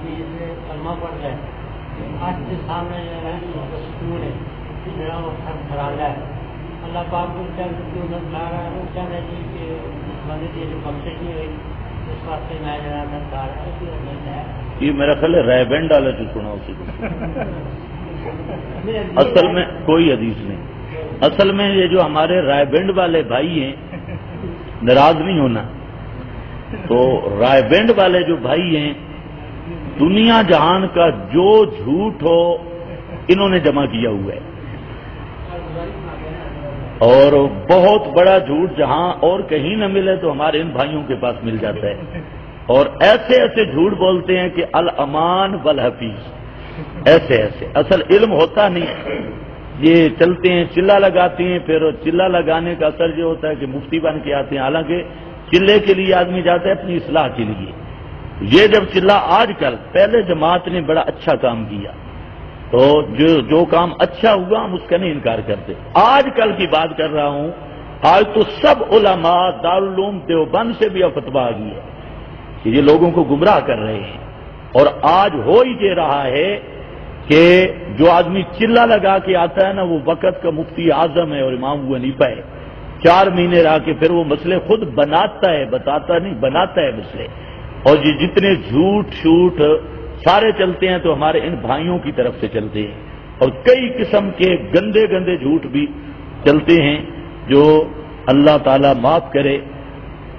آدمی جیسے کلمہ پڑھ رہا ہے آج کے سامنے جو ہے سکون ہے میرا وہ خرالہ ہے اللہ پاک کو کیا سکون کھا رہا ہے وہ کیا نہیں کہ مدد یہ جو بخشش نہیں ہوئی اس واسطے میں جناب کھا رہا ہے یہ میرا خیال ہے رائے بینڈ والا جو سنا اسے اصل میں کوئی حدیث نہیں. اصل میں یہ جو ہمارے رائے بینڈ والے بھائی ہیں ناراض نہیں ہونا تو رائے بینڈ والے جو بھائی ہیں دنیا جہان کا جو جھوٹ ہو انہوں نے جمع کیا ہوا ہے اور بہت بڑا جھوٹ جہاں اور کہیں نہ ملے تو ہمارے ان بھائیوں کے پاس مل جاتا ہے اور ایسے ایسے جھوٹ بولتے ہیں کہ الامان والحفیظ ایسے ایسے اصل علم ہوتا نہیں. یہ چلتے ہیں چلہ لگاتے ہیں پھر چلہ لگانے کا اثر یہ ہوتا ہے کہ مفتی بن کے آتے ہیں حالانکہ چلے کے لیے آدمی جاتا ہے اپنی اصلاح کے لیے. یہ جب چلہ آج کل پہلے جماعت نے بڑا اچھا کام کیا تو جو کام اچھا ہوا ہم اس کا نہیں انکار کرتے. آج کل کی بات کر رہا ہوں آج تو سب علماء دارالعلوم دیوبند سے بھی فتویٰ آ گئی ہے کہ یہ لوگوں کو گمراہ کر رہے ہیں. اور آج ہو ہی یہ رہا ہے کہ جو آدمی چلہ لگا کے آتا ہے نا وہ وقت کا مفتی اعظم ہے اور امام ابو حنیفہ ہے. 4 مہینے رہ کے پھر وہ مسئلے خود بناتا ہے بتاتا نہیں بناتا ہے مسئلے. اور یہ جتنے جھوٹ شوٹ سارے چلتے ہیں تو ہمارے ان بھائیوں کی طرف سے چلتے ہیں اور کئی قسم کے گندے گندے جھوٹ بھی چلتے ہیں جو اللہ تعالیٰ معاف کرے.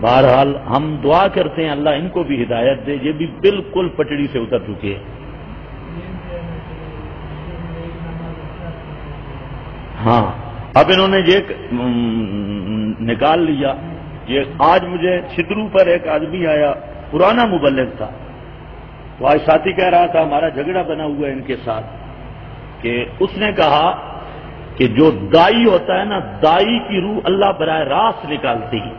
بہرحال ہم دعا کرتے ہیں اللہ ان کو بھی ہدایت دے. یہ بھی بالکل پٹڑی سے اتر چکے ہیں. ہاں اب انہوں نے یہ نکال لیا. یہ آج مجھے چھترو پر ایک آدمی آیا پرانا مبلغ تھا تو آج ساتھی کہہ رہا تھا ہمارا جھگڑا بنا ہوا ہے ان کے ساتھ کہ اس نے کہا کہ جو دائی ہوتا ہے نا دائی کی روح اللہ براہ راست نکالتی ہے.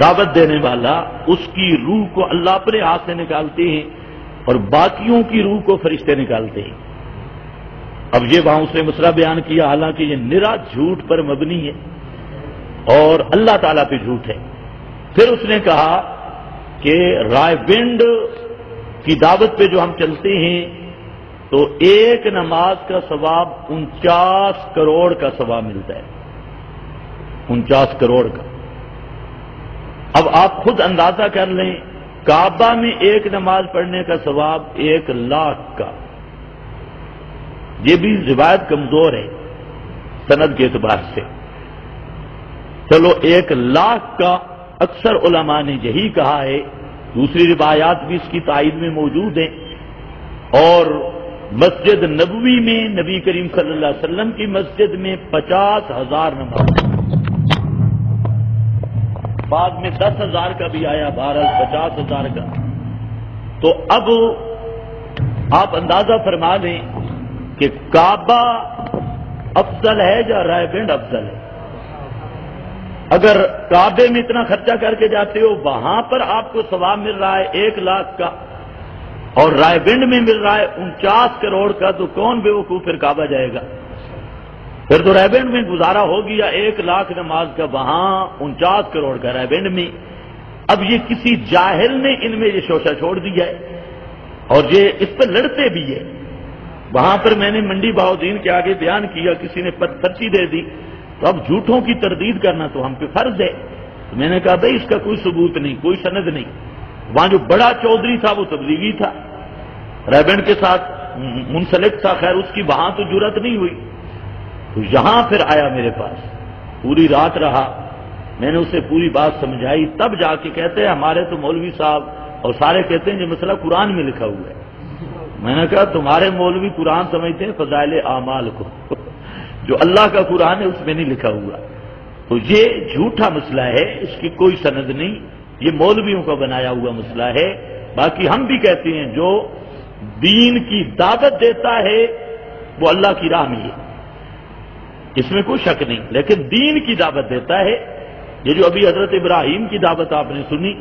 دعوت دینے والا اس کی روح کو اللہ اپنے ہاتھ سے نکالتے ہیں اور باقیوں کی روح کو فرشتے نکالتے ہیں. اب یہ وہاں اس نے مسئلہ بیان کیا حالانکہ یہ نرا جھوٹ پر مبنی ہے اور اللہ تعالیٰ پہ جھوٹ ہے. پھر اس نے کہا کہ رائے بینڈ کی دعوت پہ جو ہم چلتے ہیں تو ایک نماز کا ثواب 49 کروڑ کا ثواب ملتا ہے. 49 کروڑ کا. اب آپ خود اندازہ کر لیں کعبہ میں ایک نماز پڑھنے کا ثواب 1 لاکھ کا. یہ بھی روایت کمزور ہے سند کے اعتبار سے. چلو 1 لاکھ کا اکثر علماء نے یہی کہا ہے. دوسری روایات بھی اس کی تائید میں موجود ہیں اور مسجد نبوی میں نبی کریم صلی اللہ علیہ وسلم کی مسجد میں 50,000 نماز بعد میں 10,000 کا بھی آیا 50,000 کا. تو اب آپ اندازہ فرما دیں کہ کعبہ افضل ہے یا رائے بینڈ افضل ہے. اگر کعبے میں اتنا خرچہ کر کے جاتے ہو وہاں پر آپ کو ثواب مل رہا ہے 1 لاکھ کا اور رائے بینڈ میں مل رہا ہے 49 کروڑ کا تو کون بے وقوف پھر کعبہ جائے گا. پھر تو رائے بینڈ میں گزارا ہو گیا 1 لاکھ نماز کا وہاں 49 کروڑ کا رائے بینڈ میں. اب یہ کسی جاہل نے ان میں یہ شوشہ چھوڑ دیا ہے اور یہ اس پر لڑتے بھی ہے. وہاں پر میں نے منڈی بہاؤدین کے آگے بیان کیا کسی نے پرچی دے دی تو اب جھوٹوں کی تردید کرنا تو ہم پہ فرض ہے. تو میں نے کہا بھائی اس کا کوئی ثبوت نہیں کوئی سند نہیں. وہاں جو بڑا چودھری تھا وہ تبلیغی تھا رائے بینڈ کے ساتھ منسلک تھا. خیر اس کی وہاں تو جرأت نہیں ہوئی تو یہاں پھر آیا میرے پاس پوری رات رہا. میں نے اسے پوری بات سمجھائی تب جا کے کہتے ہیں ہمارے تو مولوی صاحب اور سارے کہتے ہیں یہ مسئلہ قرآن میں لکھا ہوا ہے. میں نے کہا تمہارے مولوی قرآن سمجھتے ہیں فضائل اعمال کو جو اللہ کا قرآن ہے اس میں نہیں لکھا ہوا. تو یہ جھوٹا مسئلہ ہے اس کی کوئی سند نہیں. یہ مولویوں کا بنایا ہوا مسئلہ ہے. باقی ہم بھی کہتے ہیں جو دین کی دعوت دیتا ہے وہ اللہ کی راہ میں ہے اس میں کوئی شک نہیں. لیکن دین کی دعوت دیتا ہے یہ جو ابھی حضرت ابراہیم کی دعوت آپ نے سنی.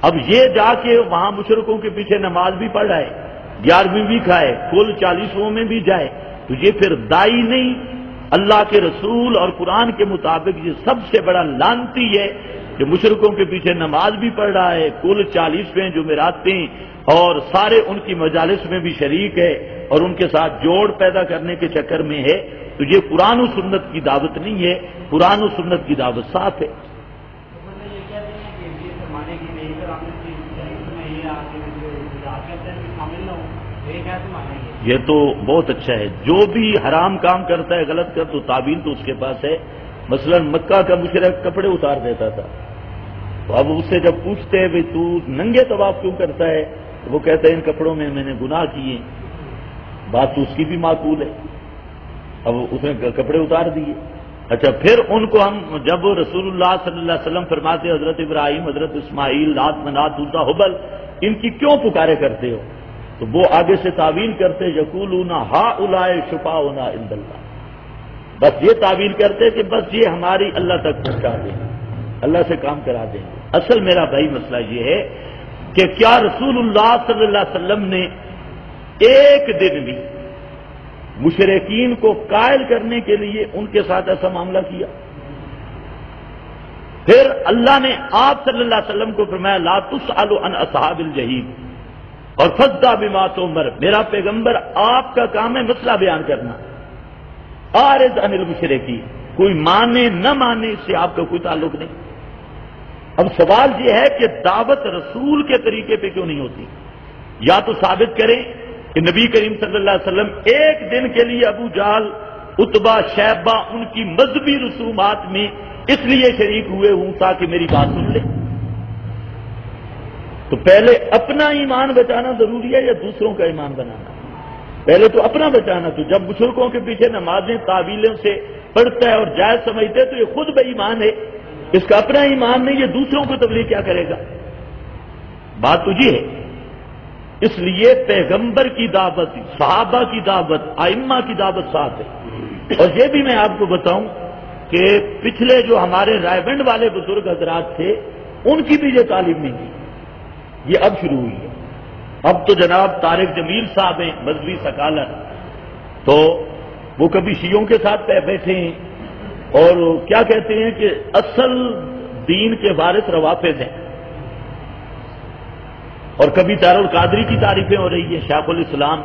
اب یہ جا کے وہاں مشرکوں کے پیچھے نماز بھی پڑھ رہا ہے 11ویں بھی کھائے کل 40 میں بھی جائے تو یہ پھر دائی نہیں اللہ کے رسول اور قرآن کے مطابق یہ سب سے بڑا لعنتی ہے کہ مشرکوں کے پیچھے نماز بھی پڑھ رہا ہے، کل 40ویں جمعراتیں اور سارے ان کی مجالس میں بھی شریک ہے اور ان کے ساتھ جوڑ پیدا کرنے کے چکر میں ہے. تو یہ قرآن و سنت کی دعوت نہیں ہے، قرآن و سنت کی دعوت صاف ہے. یہ تو بہت اچھا ہے. جو بھی حرام کام کرتا ہے، غلط کر تو تعبیر تو اس کے پاس ہے. مثلا مکہ کا مشرک کپڑے اتار دیتا تھا، تو اب اس سے جب پوچھتے ہیں بھائی تو ننگے طواف کیوں کرتا ہے، تو وہ کہتا ہے ان کپڑوں میں میں نے گناہ کیے. بات تو اس کی بھی معقول ہے. اب اس نے کپڑے اتار دیے. اچھا پھر ان کو ہم جب رسول اللہ صلی اللہ علیہ وسلم فرماتے حضرت ابراہیم، حضرت اسماعیل، لات منات عزا حبل ان کی کیوں پکارے کرتے ہو، تو وہ آگے سے تعویل کرتے یقولون ہؤلاء شفاؤنا عند اللہ. بس یہ تعویل کرتے کہ بس یہ ہماری اللہ تک پہنچا دیں، اللہ سے کام کرا دیں. اصل میرا بھائی مسئلہ یہ ہے کہ کیا رسول اللہ صلی اللہ علیہ وسلم نے ایک دن بھی مشرکین کو قائل کرنے کے لیے ان کے ساتھ ایسا معاملہ کیا؟ پھر اللہ نے آپ صلی اللہ علیہ وسلم کو فرمایا لا تسألوا عن اصحاب الجحیم اور فصدع بما تؤمر. میرا پیغمبر آپ کا کام ہے مسئلہ بیان کرنا. اعرض عن المشرکین، کوئی مانے نہ مانے اس سے آپ کا کوئی تعلق نہیں. اب سوال یہ ہے کہ دعوت رسول کے طریقے پہ کیوں نہیں ہوتی؟ یا تو ثابت کریں کہ نبی کریم صلی اللہ علیہ وسلم ایک دن کے لیے ابو جہل، عتبہ، شیبہ ان کی مذہبی رسومات میں اس لیے شریک ہوئے ہوں تاکہ میری بات سن لیں. تو پہلے اپنا ایمان بچانا ضروری ہے یا دوسروں کا ایمان بنانا؟ پہلے تو اپنا بچانا. تو جب مشرکوں کے پیچھے نمازیں تعویلوں سے پڑھتا ہے اور جائز سمجھتے تو یہ خود بے ایمان ہے. اس کا اپنا ایمان نہیں، یہ دوسروں کو تبلیغ کیا کرے گا؟ بات تو یہ ہے. اس لیے پیغمبر کی دعوت، صحابہ کی دعوت، ائمہ کی دعوت ساتھ ہے. اور یہ بھی میں آپ کو بتاؤں کہ پچھلے جو ہمارے رائے گنج والے بزرگ حضرات تھے ان کی بھی یہ تعلیم نہیں تھی، یہ اب شروع ہوئی ہے. اب تو جناب طارق جمیل صاحب ہیں مذہبی سکالر، تو وہ کبھی شیعوں کے ساتھ بیٹھے ہیں اور کیا کہتے ہیں کہ اصل دین کے وارث روافض ہیں، اور کبھی طاہر القادری کی تعریفیں ہو رہی ہیں، شیخ الاسلام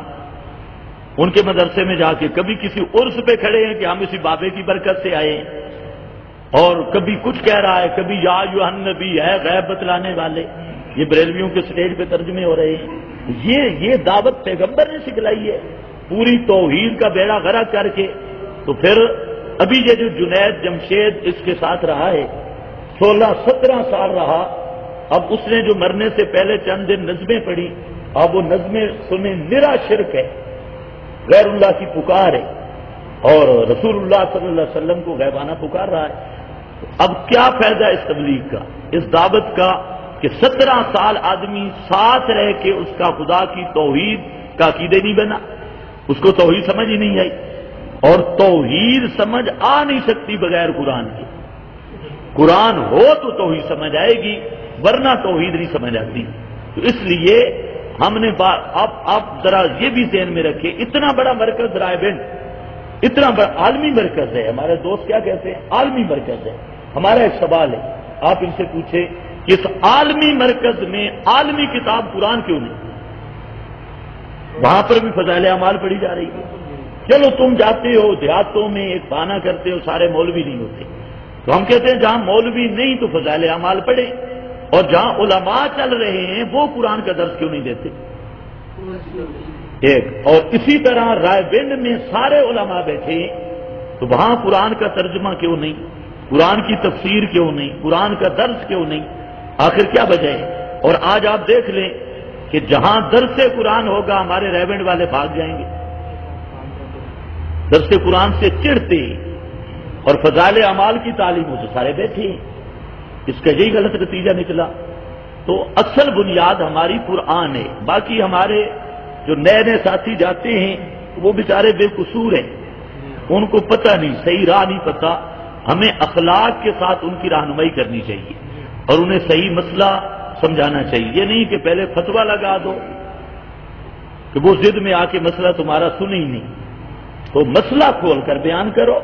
ان کے مدرسے میں جا کے کبھی کسی عرس پہ کھڑے ہیں کہ ہم اسی بابے کی برکت سے آئے ہیں، اور کبھی کچھ کہہ رہا ہے، کبھی یا ایھا النبی ہے غیب بتلانے والے. یہ بریلویوں کے سٹیج پہ ترجمے ہو رہے ہیں. یہ دعوت پیغمبر نے سکھلائی ہے پوری توحید کا بیڑا غرق کر کے. تو پھر ابھی یہ جو جنید جمشید اس کے ساتھ رہا ہے 16-17 سال رہا. اب اس نے جو مرنے سے پہلے چند دن نظمیں پڑھی، اب وہ نظمیں سنیں نرا شرک ہے، غیر اللہ کی پکار ہے، اور رسول اللہ صلی اللہ علیہ وسلم کو غیبانہ پکار رہا ہے. اب کیا فائدہ اس تبلیغ کا، اس دعوت کا کہ 17 سال آدمی ساتھ رہ کے اس کا خدا کی توحید کا عقیدے نہیں بنا، اس کو توحید سمجھ ہی نہیں آئی. اور توحید سمجھ آ نہیں سکتی بغیر قرآن کے. قرآن ہو تو توحید سمجھ آئے گی، ورنہ توحید نہیں سمجھ آتی. تو اس لیے ہم نے آپ ذرا یہ بھی ذہن میں رکھیں، اتنا بڑا مرکز رائے گنج، اتنا بڑا عالمی مرکز ہے. ہمارے دوست کیا کہتے ہیں؟ عالمی مرکز ہے. ہمارا ایک سوال ہے، آپ ان سے پوچھیں کہ اس عالمی مرکز میں عالمی کتاب قرآن کیوں نہیں؟ وہاں پر بھی فضائل اعمال پڑھی جا رہی ہے. چلو تم جاتے ہو دیہاتوں میں ایک بہانہ کرتے ہو سارے مولوی نہیں ہوتے، تو ہم کہتے ہیں جہاں مولوی نہیں تو فضائل اعمال پڑھیں، اور جہاں علماء چل رہے ہیں وہ قرآن کا درس کیوں نہیں دیتے؟ ایک اور اسی طرح رائے گنج میں سارے علماء بیٹھے ہیں تو وہاں قرآن کا ترجمہ کیوں نہیں، قرآن کی تفسیر کیوں نہیں، قرآن کا درس کیوں نہیں؟ آخر کیا وجہ ہے؟ اور آج آپ دیکھ لیں کہ جہاں درس قرآن ہوگا ہمارے رائے گنج والے بھاگ جائیں گے، درس قرآن سے چڑھتے، اور فضائل اعمال کی تعلیم ہو تو سارے بیٹھے ہیں. اس کا یہی غلط نتیجہ نکلا. تو اصل بنیاد ہماری قرآن ہے. باقی ہمارے جو نئے نئے ساتھی جاتے ہیں وہ بیچارے بے قصور ہیں، ان کو پتہ نہیں، صحیح راہ نہیں پتہ. ہمیں اخلاق کے ساتھ ان کی رہنمائی کرنی چاہیے اور انہیں صحیح مسئلہ سمجھانا چاہیے. یہ نہیں کہ پہلے فتویٰ لگا دو کہ وہ ضد میں آ کے مسئلہ تمہارا سنے ہی نہیں. تو مسئلہ کھول کر بیان کرو.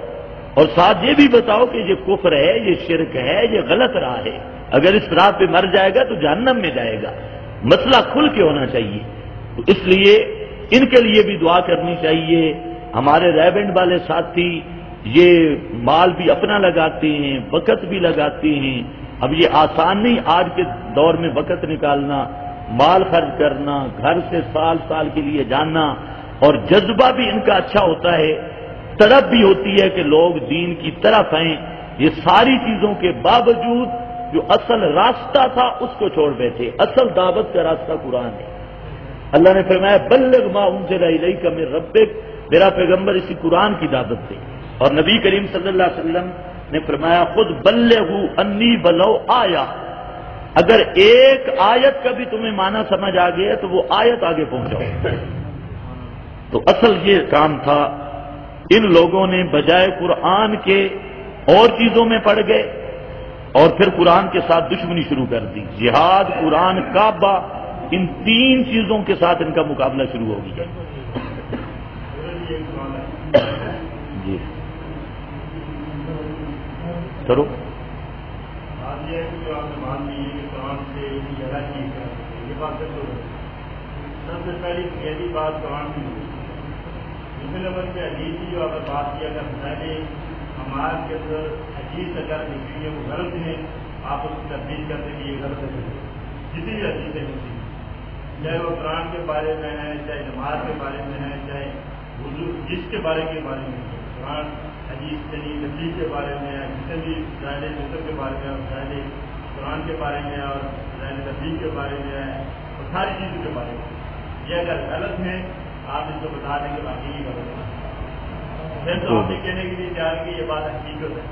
اور ساتھ یہ بھی بتاؤ کہ یہ کفر ہے، یہ شرک ہے، یہ غلط راہ ہے، اگر اس راہ پہ مر جائے گا تو جہنم میں جائے گا۔ مسئلہ کھل کے ہونا چاہیے۔ تو اس لیے ان کے لیے بھی دعا کرنی چاہیے۔ ہمارے ریبنڈ والے ساتھی یہ مال بھی اپنا لگاتے ہیں، وقت بھی لگاتے ہیں۔ اب یہ آسان نہیں آج کے دور میں وقت نکالنا، مال خرچ کرنا، گھر سے سال سال کے لیے جاننا، اور جذبہ بھی ان کا اچھا ہوتا ہے، طلب بھی ہوتی ہے کہ لوگ دین کی طرف آئیں۔ یہ ساری چیزوں کے باوجود جو اصل راستہ تھا اس کو چھوڑ بیٹھے۔ اصل دعوت کا راستہ قرآن ہے۔ اللہ نے فرمایا بلغ ما انزل الیک من ربک، میرا پیغمبر اسی قرآن کی دعوت دے۔ اور نبی کریم صلی اللہ علیہ وسلم نے فرمایا خود بلغوا انی ولو آیا، اگر ایک آیت کا بھی تمہیں معنی سمجھ آ گیا تو وہ آیت آگے پہنچاؤ۔ تو اصل یہ کام تھا، ان لوگوں نے بجائے قرآن کے اور چیزوں میں پڑ گئے اور پھر قرآن کے ساتھ دشمنی شروع کر دی۔ جہاد، قرآن، کعبہ، ان تین چیزوں کے ساتھ ان کا مقابلہ شروع ہو گیا۔ جی کرو۔ سب سے پہلی بنیادی بات قرآن کی دوسرے نمبر پہ حدیث کی جو آپ نے بات کیا اگر پہلے ہمارے کے اندر حدیث اگر کسی ہے وہ غلط ہے، آپ اس کی تبدیل کرتے کہ یہ غلط ہے، جتنی بھی حدیث ہے چاہے وہ قرآن کے بارے میں ہے، چاہے نماز کے بارے میں ہے، چاہے وضو جس کے بارے میں ہے، قرآن حدیث یعنی تبدیل کے بارے میں ہے، جتنے بھی ظاہر فطر کے بارے میں اور ظاہر قرآن کے بارے میں اور ظاہر تبدیل کے بارے میں ہے اور ساری چیزوں کے بارے میں، یہ اگر غلط ہے آپ اس کو بتا دیں کہ باقی نہیں غلط ہے، پھر تو آپ یہ کہنے کے لیے تیار کہ یہ بات حقیقت ہے،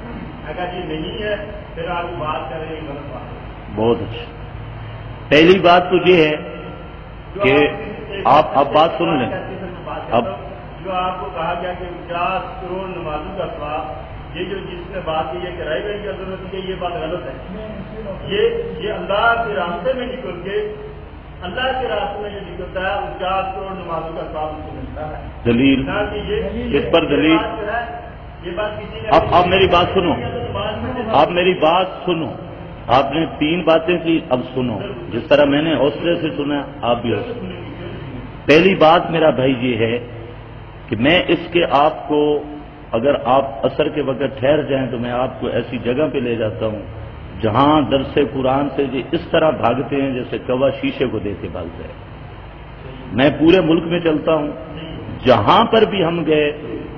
اگر یہ نہیں ہے پھر آپ بات کریں یہ غلط بات ہے۔ بہت اچھا۔ پہلی بات تو یہ ہے کہ آپ اب بات سن لیں۔ اب جو آپ کو کہا گیا کہ 50 کروڑ نمازوں کا ثواب، یہ جو جس نے بات کی ہے کہ رائے گئی کی ضرورت ہے، یہ بات غلط ہے۔ یہ اللہ کے راستے میں نکل کے اللہ کے راستے میں جو نکلتا ہے 50 کروڑ نمازوں کا ثواب اس کو ملتا ہے۔ دلیل اس پر دلیل۔ یہ بات کسی نے اب میری بات سنو، آپ میری بات سنو۔ آپ نے 3 باتیں کی، اب سنو جس طرح میں نے حوصلے سے سنا آپ بھی حوصلے۔ پہلی بات میرا بھائی یہ ہے کہ میں اس کے آپ کو اگر آپ عصر کے وقت ٹھہر جائیں تو میں آپ کو ایسی جگہ پہ لے جاتا ہوں جہاں درس قرآن سے یہ اس طرح بھاگتے ہیں جیسے کوا شیشے کو دیکھ کے بھاگتا ہے۔ میں پورے ملک میں چلتا ہوں، جہاں پر بھی ہم گئے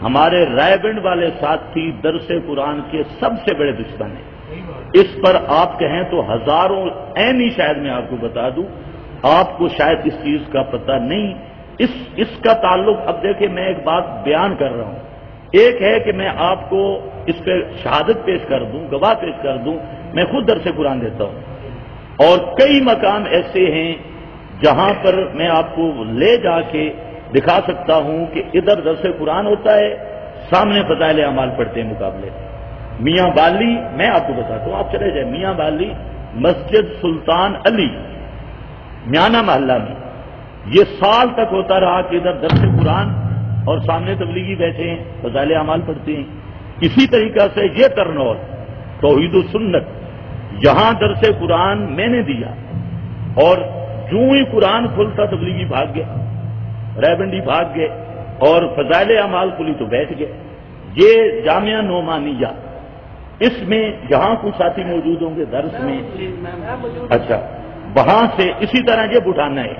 ہمارے رائے بنڈ والے ساتھی درس قرآن کے سب سے بڑے دشمن ہیں۔ اس پر آپ کہیں تو ہزاروں عینی شاید میں آپ کو بتا دوں، آپ کو شاید اس چیز کا پتہ نہیں۔ اس کا تعلق اب دیکھیں میں ایک بات بیان کر رہا ہوں، ایک ہے کہ میں آپ کو اس پہ شہادت پیش کر دوں، گواہ پیش کر دوں، میں خود درس قرآن دیتا ہوں، اور کئی مقام ایسے ہیں جہاں پر میں آپ کو لے جا کے دکھا سکتا ہوں کہ ادھر درس قرآن ہوتا ہے، سامنے فضائل اعمال پڑھتے ہیں مقابلے۔ میاں بالی میں آپ کو بتاتا ہوں، آپ چلے جائیں میاں بالی مسجد سلطان علی میانہ محلہ میں، یہ سال تک ہوتا رہا کہ ادھر درس قرآن اور سامنے تبلیغی بیٹھے ہیں فضائل اعمال پڑھتے ہیں۔ اسی طریقہ سے یہ ترنور توحید و سنت یہاں درس قرآن میں نے دیا، اور جو ہی قرآن کھلتا تبلیغی بھاگ گیا، ریبنڈی بھاگ گئے، اور فضائل اعمال کھلی تو بیٹھ گئے۔ یہ جامعہ نعمانیہ، اس میں جہاں کچھ ساتھی موجود ہوں گے درس میں، اچھا وہاں سے اسی طرح یہ بٹھانا ہے۔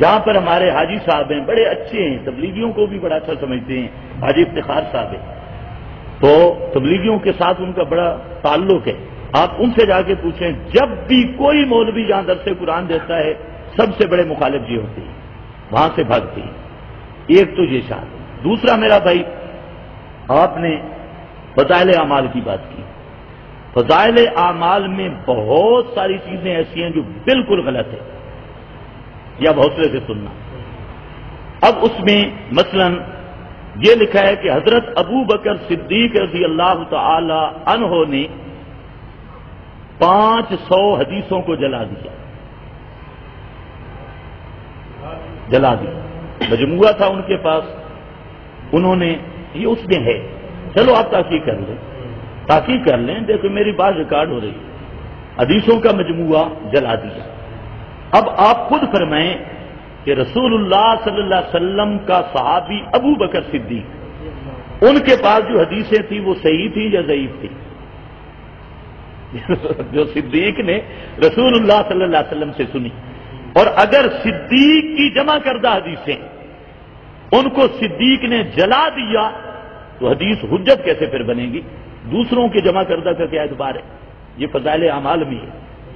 یہاں پر ہمارے حاجی صاحب ہیں، بڑے اچھے ہیں، تبلیغیوں کو بھی بڑا اچھا سمجھتے ہیں، حاجی افتخار صاحب ہیں، تو تبلیغیوں کے ساتھ ان کا بڑا تعلق ہے۔ آپ ان سے جا کے پوچھیں، جب بھی کوئی مولوی جہاں درس قرآن دیتا ہے سب سے بڑے مخالف یہ ہوتے ہیں، وہاں سے بھاگتے ہیں۔ ایک تو یہ شان۔ دوسرا میرا بھائی، آپ نے فضائل اعمال کی بات کی۔ فضائل اعمال میں بہت ساری چیزیں ایسی ہیں جو بالکل غلط ہیں، یا حوصلے سے سننا۔ اب اس میں مثلا یہ لکھا ہے کہ حضرت ابو بکر صدیق رضی اللہ تعالی عنہ نے 500 حدیثوں کو جلا دیا، مجموعہ تھا ان کے پاس، انہوں نے یہ اس میں ہے چلو آپ تحقیق کر لیں، تحقیق کر لیں، دیکھو میری بات ریکارڈ ہو رہی ہے، حدیثوں کا مجموعہ جلا دیا۔ اب آپ خود فرمائیں کہ رسول اللہ صلی اللہ علیہ وسلم کا صحابی ابو بکر صدیق، ان کے پاس جو حدیثیں تھیں وہ صحیح تھیں یا ضعیف تھیں؟ جو صدیق نے رسول اللہ صلی اللہ علیہ وسلم سے سنی، اور اگر صدیق کی جمع کردہ حدیثیں ان کو صدیق نے جلا دیا تو حدیث حجت کیسے پھر بنے گی؟ دوسروں کے جمع کردہ کا کیا اعتبار ہے؟ یہ فضائل اعمال میں ہے۔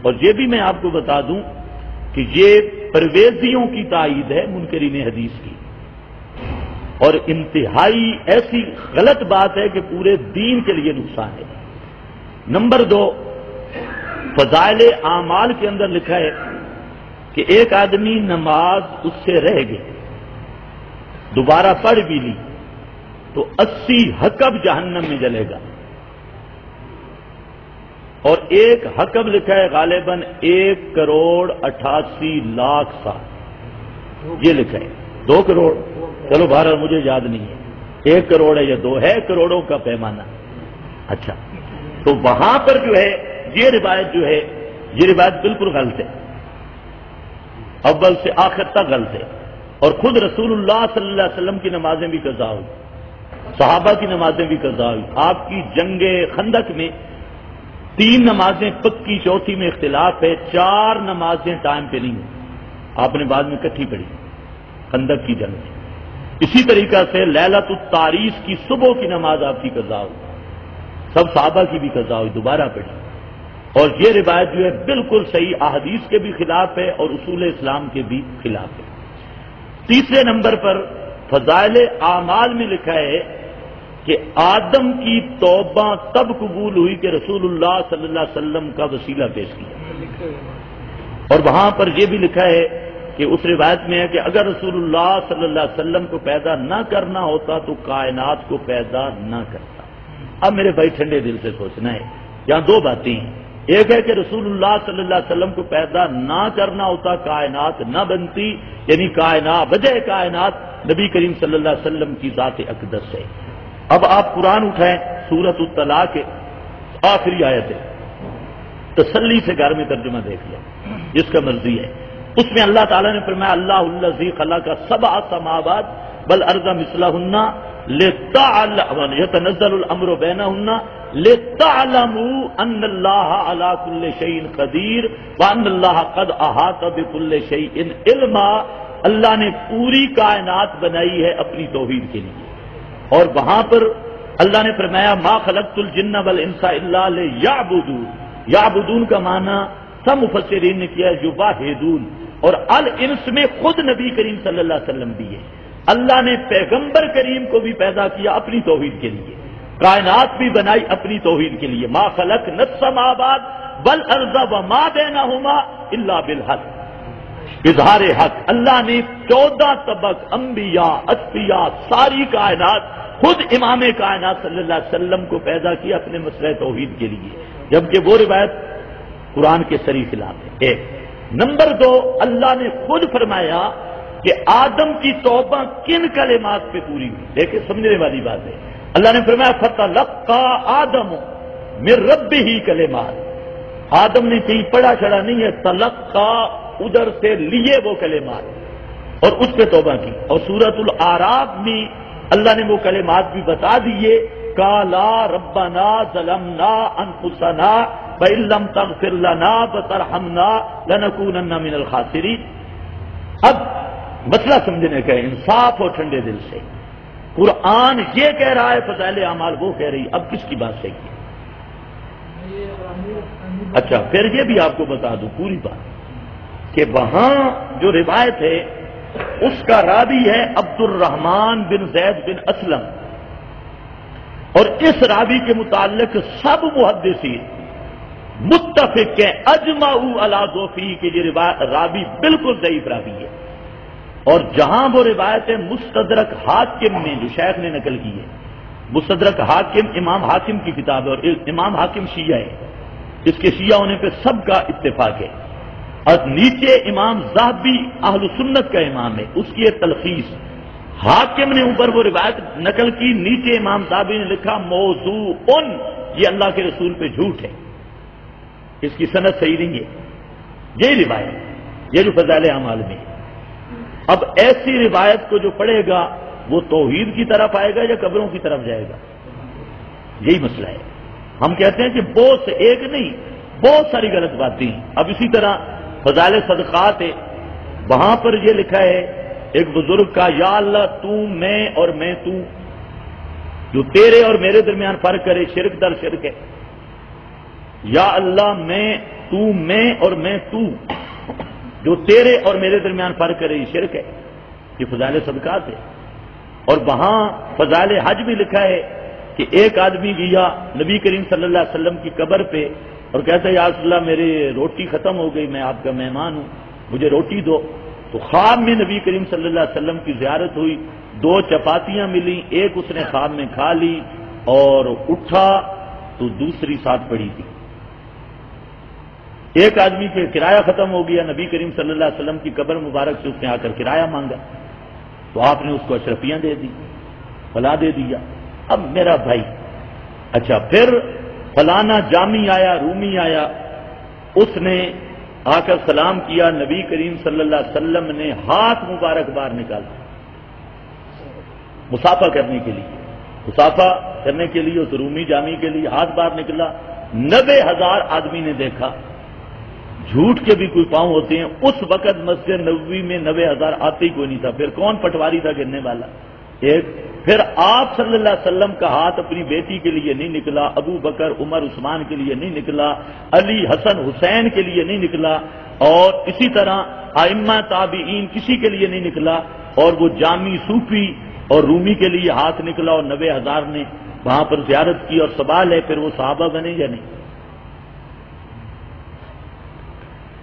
اور یہ بھی میں آپ کو بتا دوں کہ یہ پرویزیوں کی تائید ہے منکرین حدیث کی، اور انتہائی ایسی غلط بات ہے کہ پورے دین کے لیے نقصان ہے۔ نمبر 2، فضائل اعمال کے اندر لکھا ہے کہ ایک آدمی نماز اس سے رہ گئی، دوبارہ پڑھ بھی لی تو 80 حقب جہنم میں جلے گا، اور ایک حقب لکھا ہے غالباً 1,88,00,000 سال، یہ لکھا ہے 2 کروڑ، چلو بہرحال مجھے یاد نہیں ہے 1 کروڑ ہے یا 2 ہے، کروڑوں کا پیمانہ۔ اچھا، تو وہاں پر جو ہے یہ روایت جو ہے، یہ روایت بالکل غلط ہے، اول سے آخر تک غلط ہے، اور خود رسول اللہ صلی اللہ علیہ وسلم کی نمازیں بھی قضا ہوئی، صحابہ کی نمازیں بھی قضا ہوئی۔ آپ کی جنگ خندق میں 3 نمازیں پکی، چوتھی میں اختلاف ہے، 4 نمازیں ٹائم پہ نہیں ہوئی، آپ نے بعد میں اکٹھی پڑھی خندق کی جنگ میں۔ اسی طریقہ سے لیلۃ التاریس کی صبح کی نماز آپ کی قضا ہوئی، سب صحابہ کی بھی قضا ہوئی، دوبارہ پڑھی، اور یہ روایت جو ہے بالکل صحیح احادیث کے بھی خلاف ہے اور اصول اسلام کے بھی خلاف ہے۔ تیسرے نمبر پر فضائل اعمال میں لکھا ہے کہ آدم کی توبہ تب قبول ہوئی کہ رسول اللہ صلی اللہ علیہ وسلم کا وسیلہ پیش کیا، اور وہاں پر یہ بھی لکھا ہے کہ اس روایت میں ہے کہ اگر رسول اللہ صلی اللہ علیہ وسلم کو پیدا نہ کرنا ہوتا تو کائنات کو پیدا نہ کرتا۔ اب میرے بھائی ٹھنڈے دل سے سوچنا ہے، یہاں 2 باتیں ہیں، ایک ہے کہ رسول اللہ صلی اللہ علیہ وسلم کو پیدا نہ کرنا ہوتا کائنات نہ بنتی، یعنی کائنات وجہ کائنات نبی کریم صلی اللہ علیہ وسلم کی ذات اقدس ہے۔ اب آپ قرآن اٹھائیں، سورۃ الطلاق آخری آیت ہے، تسلی سے گھر میں ترجمہ دیکھ لیں جس کا مرضی ہے، اس میں اللہ تعالیٰ نے فرمایا اللہ الذی خلق 7 سماوات والارض مثلہن يتنزل الامر بینہن لتعلموا ان اللہ علی کل شیء قدیر وان اللہ قد احاط بکل شیء علما۔ اللہ نے پوری کائنات بنائی ہے اپنی توحید کے لیے، اور وہاں پر اللہ نے فرمایا ما خلقت الجن والانس الا لیعبدون، یعبدون کا معنی سب مفسرین نے کیا ہے یوحدون، اور الانس میں خود نبی کریم صلی اللہ علیہ وسلم بھی ہے۔ اللہ نے پیغمبر کریم کو بھی پیدا کیا اپنی توحید کے لیے، کائنات بھی بنائی اپنی توحید کے لیے۔ ما خلقنا السماوات والارض وما بینہما الا بالحق، اظہار حق۔ اللہ نے 14 طبق انبیاء، اصفیاء، ساری کائنات، خود امام کائنات صلی اللہ علیہ وسلم کو پیدا کیا اپنے مسئلہ توحید کے لیے، جبکہ وہ روایت قرآن کے صریح خلاف ہے۔ 1 نمبر 2، اللہ نے خود فرمایا کہ آدم کی توبہ کن کلمات پہ پوری ہوئی، دیکھیں سمجھنے والی بات ہے۔ اللہ نے فرمایا فتلقى آدم من ربہ کلمات، آدم نے کہیں پڑھا چڑھا نہیں ہے، تلقى ادھر سے لیے وہ کلمات اور اس پہ توبہ کی۔ اور سورۃ الاعراف میں اللہ نے وہ کلمات بھی بتا دیے، قالا ربنا ظلمنا انفسنا وان لم تغفر لنا وترحمنا لنکونن من الخاسرین۔ اب مسئلہ سمجھنے کا ہے انصاف اور ٹھنڈے دل سے، قرآن یہ کہہ رہا ہے فضائل اعمال وہ کہہ رہی، اب کس کی بات سے کی؟ اچھا پھر یہ بھی آپ کو بتا دوں پوری بات کہ وہاں جو روایت ہے اس کا راوی ہے عبد الرحمن بن زید بن اسلم، اور اس راوی کے متعلق سب محدثین متفق ہیں، اجمعوا علی ضعفہ کہ یہ راوی بالکل ضعیف راوی ہے۔ اور جہاں وہ روایت ہے مستدرک حاکم میں جو شیخ نے نقل کی ہے، مستدرک حاکم امام حاکم کی کتاب ہے، اور امام حاکم شیعہ ہے، اس کے شیعہ ہونے پہ سب کا اتفاق ہے، اور نیچے امام ذہبی اہل سنت کا امام ہے، اس کی ایک تلخیص حاکم نے اوپر وہ روایت نقل کی، نیچے امام صاحبی نے لکھا موضوع، یہ اللہ کے رسول پہ جھوٹ ہے، اس کی سند صحیح نہیں ہے، یہی روایت، یہ جو فضائل اعمال میں ہے۔ اب ایسی روایت کو جو پڑھے گا وہ توحید کی طرف آئے گا یا قبروں کی طرف جائے گا؟ یہی مسئلہ ہے۔ ہم کہتے ہیں کہ بہت سے، ایک نہیں بہت ساری غلط باتیں ہیں۔ اب اسی طرح فضائل صدقات ہے، وہاں پر یہ لکھا ہے ایک بزرگ کا، یا اللہ تو میں اور میں تو، جو تیرے اور میرے درمیان فرق کرے شرک در شرک ہے۔ یا اللہ میں اور میں تو، جو تیرے اور میرے درمیان فرق کرے یہ شرک ہے، یہ فضائل صدقات ہے۔ اور وہاں فضائل حج بھی لکھا ہے کہ ایک آدمی گیا نبی کریم صلی اللہ علیہ وسلم کی قبر پہ اور کہتا ہے یا رسول اللہ میری روٹی ختم ہو گئی، میں آپ کا مہمان ہوں، مجھے روٹی دو۔ تو خواب میں نبی کریم صلی اللہ علیہ وسلم کی زیارت ہوئی، 2 چپاتیاں ملی، ایک اس نے خواب میں کھا لی اور اٹھا تو دوسری ساتھ پڑی تھی۔ ایک آدمی کے کرایہ ختم ہو گیا، نبی کریم صلی اللہ علیہ وسلم کی قبر مبارک سے اس نے آ کر کرایہ مانگا تو آپ نے اس کو اشرفیاں دے دی، فلاں دے دیا۔ اب میرا بھائی، اچھا پھر فلانا جامی آیا، رومی آیا، اس نے آ کر سلام کیا، نبی کریم صلی اللہ علیہ وسلم نے ہاتھ مبارک باہر نکالا مصافحہ کرنے کے لیے، مصافحہ کرنے کے لیے اس رومی جامی کے لیے ہاتھ باہر نکلا۔ 90,000 آدمی نے دیکھا، جھوٹ کے بھی کوئی پاؤں ہوتے ہیں، اس وقت مسجد نبوی میں 90,000 آتے ہی کوئی نہیں تھا، پھر کون پٹواری تھا گرنے والا؟ ایک۔ پھر آپ صلی اللہ علیہ وسلم کا ہاتھ اپنی بیٹی کے لیے نہیں نکلا، ابو بکر عمر عثمان کے لیے نہیں نکلا، علی حسن حسین کے لیے نہیں نکلا، اور اسی طرح ائمہ تابعین کسی کے لیے نہیں نکلا، اور وہ جامی صوفی اور رومی کے لیے ہاتھ نکلا، اور 90,000 نے وہاں پر زیارت کی۔ اور سوال ہے پھر وہ صحابہ بنے یا نہیں؟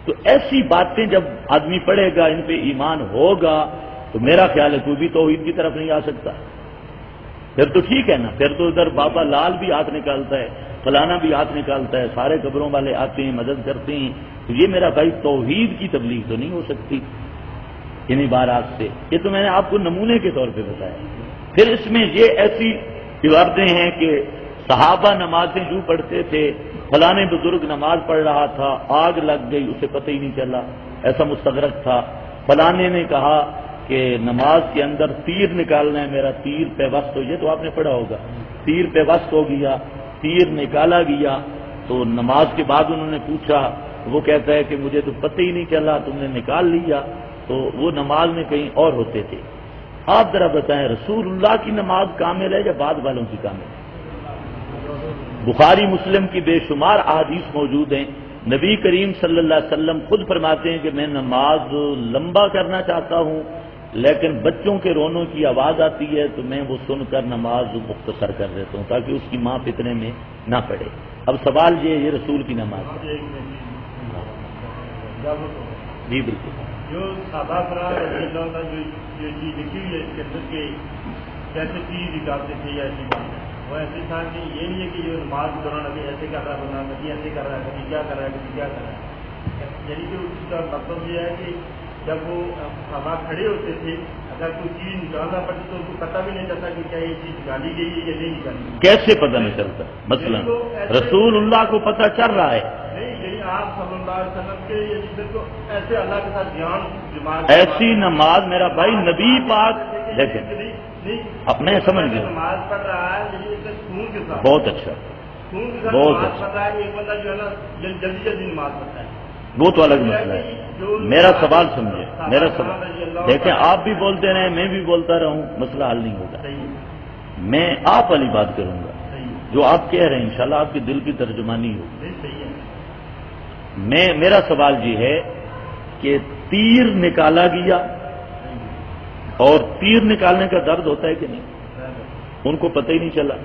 تو ایسی باتیں جب آدمی پڑھے گا، ان پہ ایمان ہوگا تو میرا خیال ہے کوئی بھی توحید کی طرف نہیں آ سکتا۔ پھر تو ٹھیک ہے نا، پھر تو ادھر بابا لال بھی ہاتھ نکالتا ہے، فلانا بھی ہاتھ نکالتا ہے، سارے قبروں والے آتے ہیں مدد کرتے ہیں، تو یہ میرا بھائی توحید کی تبلیغ تو نہیں ہو سکتی ان عبارات سے۔ یہ تو میں نے آپ کو نمونے کے طور پہ بتایا۔ پھر اس میں یہ ایسی عبارتیں ہیں کہ صحابہ نمازیں جو پڑھتے تھے، فلانے بزرگ نماز پڑھ رہا تھا، آگ لگ گئی، اسے پتہ ہی نہیں چلا، ایسا مستغرق تھا۔ فلانے نے کہا کہ نماز کے اندر تیر نکالنا ہے، میرا تیر پہ وسط ہو، یہ تو آپ نے پڑھا ہوگا، تیر پہ وسط ہو گیا، تیر نکالا گیا۔ تو نماز کے بعد انہوں نے پوچھا، وہ کہتا ہے کہ مجھے تو پتہ ہی نہیں چلا، تم نے نکال لیا۔ تو وہ نماز میں کہیں اور ہوتے تھے۔ آپ ذرا بتائیں رسول اللہ کی نماز کامل ہے یا بعد والوں کی کامل ہے؟ بخاری مسلم کی بے شمار احادیث موجود ہیں، نبی کریم صلی اللہ علیہ وسلم خود فرماتے ہیں کہ میں نماز لمبا کرنا چاہتا ہوں لیکن بچوں کے رونے کی آواز آتی ہے تو میں وہ سن کر نماز مختصر کر دیتا ہوں تاکہ اس کی ماں فتنے میں نہ پڑے۔ اب سوال یہ رسول کی نماز ہے۔ جی بالکل، جو صحابہ کرام رضی اللہ عنہ جو چیز لکھی ہوئی ہے اس کے اندر کے کیسے چیز نکالتے تھے یا ایسی بات ہے، وہ ایسے تھا کہ یہ نہیں ہے کہ جو نماز کے دوران ابھی ایسے کر رہا ہے بنا، کبھی ایسے کر رہا ہے، کبھی کیا کر رہا ہے، کبھی کیا کر رہا ہے، یعنی کہ اس کا مطلب یہ ہے کہ جب وہ صحابہ کھڑے ہوتے تھے اگر کوئی چیز نکالنا پڑتی تو ان کو پتہ بھی نہیں چلتا کہ کیا یہ چیز نکالی گئی ہے یا نہیں نکالی گئی۔ کیسے پتہ نہیں چلتا؟ مثلا رسول اللہ کو پتہ چل رہا ہے، نہیں آپ صلی اللہ علیہ وسلم کے یہ تو ایسے اللہ کے ساتھ دھیان ایسی نماز میرا بھائی نبی پاک دیکھیں، اب میں سمجھ گیا، نماز پڑھ رہا ہے خون کے ساتھ، بہت اچھا، خون کے ساتھ بہت نماز اچھا، پڑھ رہا ہے، ایک بندہ جو ہے نا جلدی جلدی نماز پڑھتا ہے، وہ تو الگ مسئلہ ہے۔ میرا سوال سمجھے، میرا سوال دیکھیں، آپ بھی بولتے رہے میں بھی بولتا رہوں، مسئلہ حل نہیں ہوگا۔ میں آپ والی بات کروں گا جو آپ کہہ رہے ہیں، انشاءاللہ آپ کے دل کی ترجمانی ہوگی۔ میرا سوال یہ ہے کہ تیر نکالا گیا اور تیر نکالنے کا درد ہوتا ہے کہ نہیں؟ ان کو پتہ ہی نہیں چلا،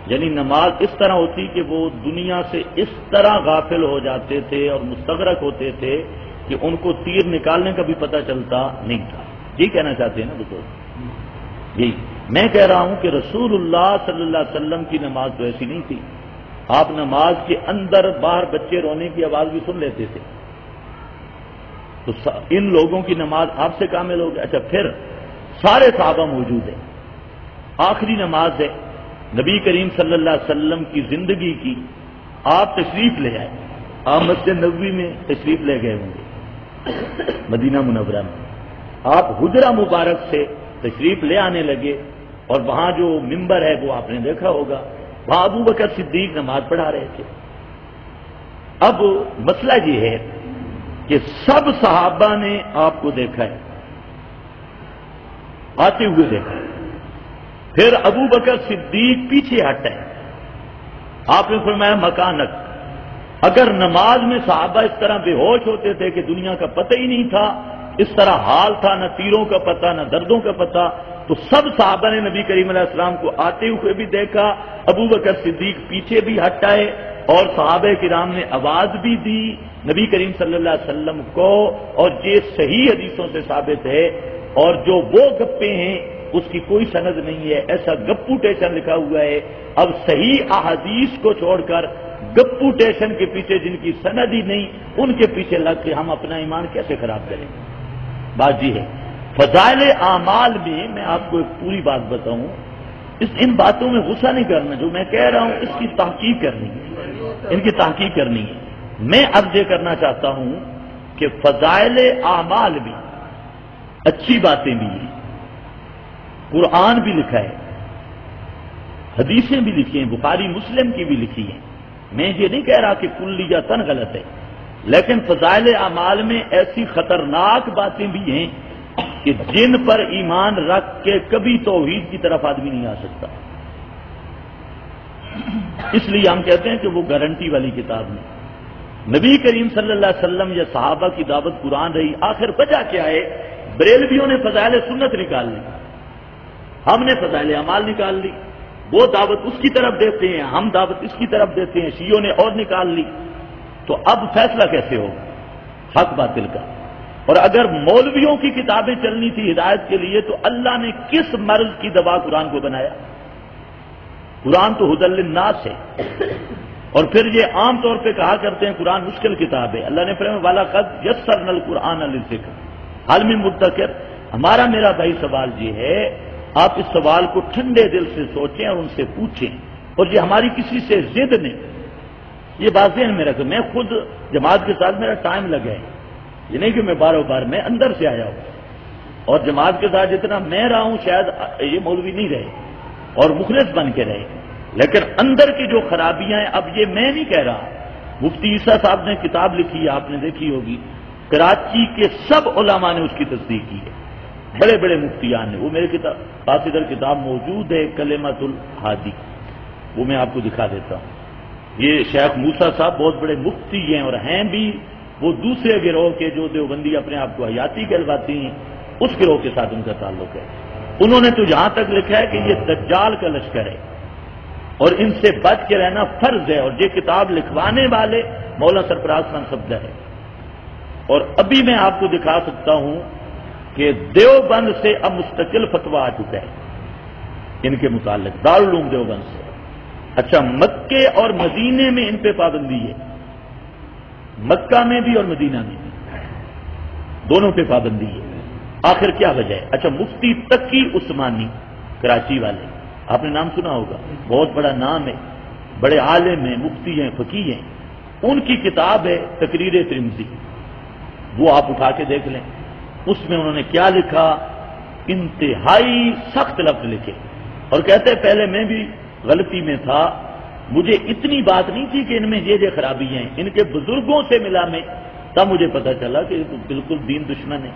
یعنی نماز اس طرح ہوتی کہ وہ دنیا سے اس طرح غافل ہو جاتے تھے اور مستغرق ہوتے تھے کہ ان کو تیر نکالنے کا بھی پتہ چلتا نہیں تھا۔ یہ کہنا چاہتے ہیں نا بزرگ؟ یہی میں کہہ رہا ہوں کہ رسول اللہ صلی اللہ علیہ وسلم کی نماز تو ایسی نہیں تھی، آپ نماز کے اندر باہر بچے رونے کی آواز بھی سن لیتے تھے، تو ان لوگوں کی نماز آپ سے کامل ہو گئی۔ اچھا پھر سارے صحابہ موجود ہیں. آخری نماز ہے نبی کریم صلی اللہ علیہ وسلم کی زندگی کی. آپ تشریف لے آئے, آپ مسجد نبوی میں تشریف لے گئے ہوں گے مدینہ منورہ میں. آپ حجرہ مبارک سے تشریف لے آنے لگے اور وہاں جو ممبر ہے وہ آپ نے دیکھا ہوگا, وہاں ابو بکر صدیق نماز پڑھا رہے تھے. اب مسئلہ یہ ہے کہ سب صحابہ نے آپ کو دیکھا ہے, آتے ہوئے دیکھا ہے. پھر ابو بکر صدیق پیچھے ہٹے. آپ نے فرمایا مکانک. اگر نماز میں صحابہ اس طرح بے ہوش ہوتے تھے کہ دنیا کا پتہ ہی نہیں تھا, اس طرح حال تھا, نہ تیروں کا پتہ نہ دردوں کا پتہ, تو سب صحابہ نے نبی کریم علیہ السلام کو آتے ہوئے بھی دیکھا, ابو بکر صدیق پیچھے بھی ہٹائے, اور صحابہ کرام نے آواز بھی دی نبی کریم صلی اللہ علیہ وسلم کو. اور یہ صحیح حدیثوں سے ثابت ہے, اور جو وہ گپے ہیں اس کی کوئی سند نہیں ہے, ایسا گپوٹیشن لکھا ہوا ہے. اب صحیح احادیث کو چھوڑ کر گپوٹیشن کے پیچھے جن کی سند ہی نہیں, ان کے پیچھے لگ کے ہم اپنا ایمان کیسے خراب کریں. بات یہ ہے فضائل اعمال میں آپ کو ایک پوری بات بتاؤں, ان باتوں میں غصہ نہیں کرنا, جو میں کہہ رہا ہوں اس کی تحقیق کرنی ہے, ان کی تحقیق کرنی ہے. میں اب یہ کرنا چاہتا ہوں کہ فضائل اعمال بھی اچھی باتیں بھی ہیں, قرآن بھی لکھا ہے, حدیثیں بھی لکھی ہیں, بخاری مسلم کی بھی لکھی ہیں. میں یہ نہیں کہہ رہا کہ کلیتاً غلط ہے, لیکن فضائل اعمال میں ایسی خطرناک باتیں بھی ہیں کہ جن پر ایمان رکھ کے کبھی توحید کی طرف آدمی نہیں آ سکتا. اس لیے ہم کہتے ہیں کہ وہ گارنٹی والی کتاب نہیں. نبی کریم صلی اللہ علیہ وسلم یا صحابہ کی دعوت قرآن رہی. آخر وجہ کیا ہے؟ بریلویوں نے فضائل سنت نکال لی, ہم نے فضائل اعمال نکال لی. وہ دعوت اس کی طرف دیتے ہیں, ہم دعوت اس کی طرف دیتے ہیں, شیعوں نے اور نکال لی. تو اب فیصلہ کیسے ہوگا حق باطل کا؟ اور اگر مولویوں کی کتابیں چلنی تھی ہدایت کے لیے تو اللہ نے کس مرض کی دوا قرآن کو بنایا؟ قرآن تو ہدی للناس ہے. اور پھر یہ عام طور پہ کہا کرتے ہیں قرآن مشکل کتاب ہے. اللہ نے فرمایا وَلَقَدْ يَسَّرْنَا الْقُرْآنَ لِلذِّكْرِ هَلْ مِن مُدَّكِرٍ. ہمارا میرا بھائی سوال یہ ہے, آپ اس سوال کو ٹھنڈے دل سے سوچیں اور ان سے پوچھیں, اور یہ ہماری کسی سے ضد نہیں. یہ بات ذہن میں رکھیں. میں خود جماعت کے ساتھ میرا ٹائم لگا ہے, یہ نہیں کہ میں باروں بار, میں اندر سے آیا ہوں, اور جماعت کے ساتھ جتنا میں رہا ہوں شاید یہ مولوی نہیں رہے اور مخلص بن کے رہے, لیکن اندر کی جو خرابیاں ہیں, اب یہ میں نہیں کہہ رہا. مفتی عیسیٰ صاحب نے کتاب لکھی ہے, آپ نے دیکھی ہوگی, کراچی کے سب علماء نے اس کی تصدیق کی ہے, بڑے بڑے مفتیان نے. وہ میرے پاس ادھر کتاب موجود ہے کلمۃ الحادی, وہ میں آپ کو دکھا دیتا ہوں. یہ شیخ موسیٰ صاحب بہت بڑے مفتی ہیں, اور ہیں بھی وہ دوسرے گروہ کے جو دیوبندی اپنے آپ کو حیاتی کہلواتی ہیں, اس گروہ کے ساتھ ان کا تعلق ہے. انہوں نے تو یہاں تک لکھا ہے کہ یہ دجال کا لشکر ہے اور ان سے بچ کے رہنا فرض ہے, اور یہ کتاب لکھوانے والے مولانا سرفراز خان صفدر ہے. اور ابھی میں آپ کو دکھا سکتا ہوں کہ دیوبند سے اب مستقل فتویٰ آ چکا ہے ان کے متعلق, دارالعلوم دیوبند سے. اچھا, مکے اور مدینے میں ان پہ پابندی ہے, مکہ میں بھی اور مدینہ میں بھی, دونوں پہ پابندی ہے. آخر کیا وجہ ہے؟ اچھا, مفتی تقی عثمانی کراچی والے, آپ نے نام سنا ہوگا, بہت بڑا نام ہے, بڑے عالم ہیں, مفتی ہیں, فقیہ ہیں. ان کی کتاب ہے تقریر ترمذی, وہ آپ اٹھا کے دیکھ لیں. اس میں انہوں نے کیا لکھا, انتہائی سخت لفظ لکھے, اور کہتے پہلے میں بھی غلطی میں تھا, مجھے اتنی بات نہیں تھی کہ ان میں یہ خرابی ہیں. ان کے بزرگوں سے ملا میں, تب مجھے پتا چلا کہ یہ تو بالکل دین دشمن ہے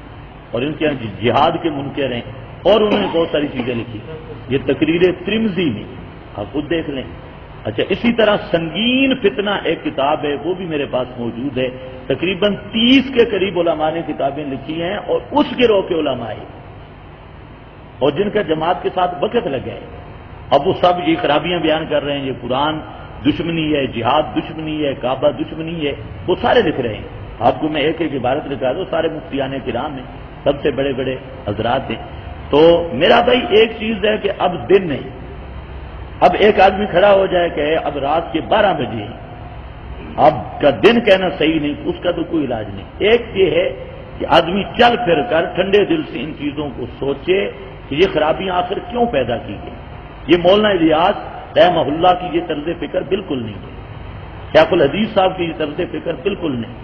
اور ان کے جہاد کے منکر ہیں. اور انہوں نے بہت ساری چیزیں لکھی, یہ تقریر ترمذی میں آپ خود دیکھ لیں. اچھا, اسی طرح سنگین فتنہ ایک کتاب ہے, وہ بھی میرے پاس موجود ہے. تقریباً 30 کے قریب علماء نے کتابیں لکھی ہیں, اور اس گروہ کے علماء ہیں اور جن کا جماعت کے ساتھ وقت لگا ہے. اب وہ سب یہ خرابیاں بیان کر رہے ہیں, یہ قرآن دشمنی ہے, جہاد دشمنی ہے, کعبہ دشمنی ہے, وہ سارے لکھ رہے ہیں. آپ کو میں ایک ایک عبارت لکھا دوں, سارے مفتیان کرام ہیں, سب سے بڑے بڑے حضرات ہیں. تو میرا بھائی ایک چیز ہے کہ اب دن نہیں, اب ایک آدمی کھڑا ہو جائے کہ اب رات کے 12 بجے اب کا دن کہنا صحیح نہیں, اس کا تو کوئی علاج نہیں. ایک یہ ہے کہ آدمی چل پھر کر ٹھنڈے دل سے ان چیزوں کو سوچے کہ یہ خرابیاں آخر کیوں پیدا کی گئی. یہ مولانا الیاس رحمہ اللہ کی یہ طرز فکر بالکل نہیں ہے. شیخ الحدیث صاحب کی یہ طرز فکر بالکل نہیں.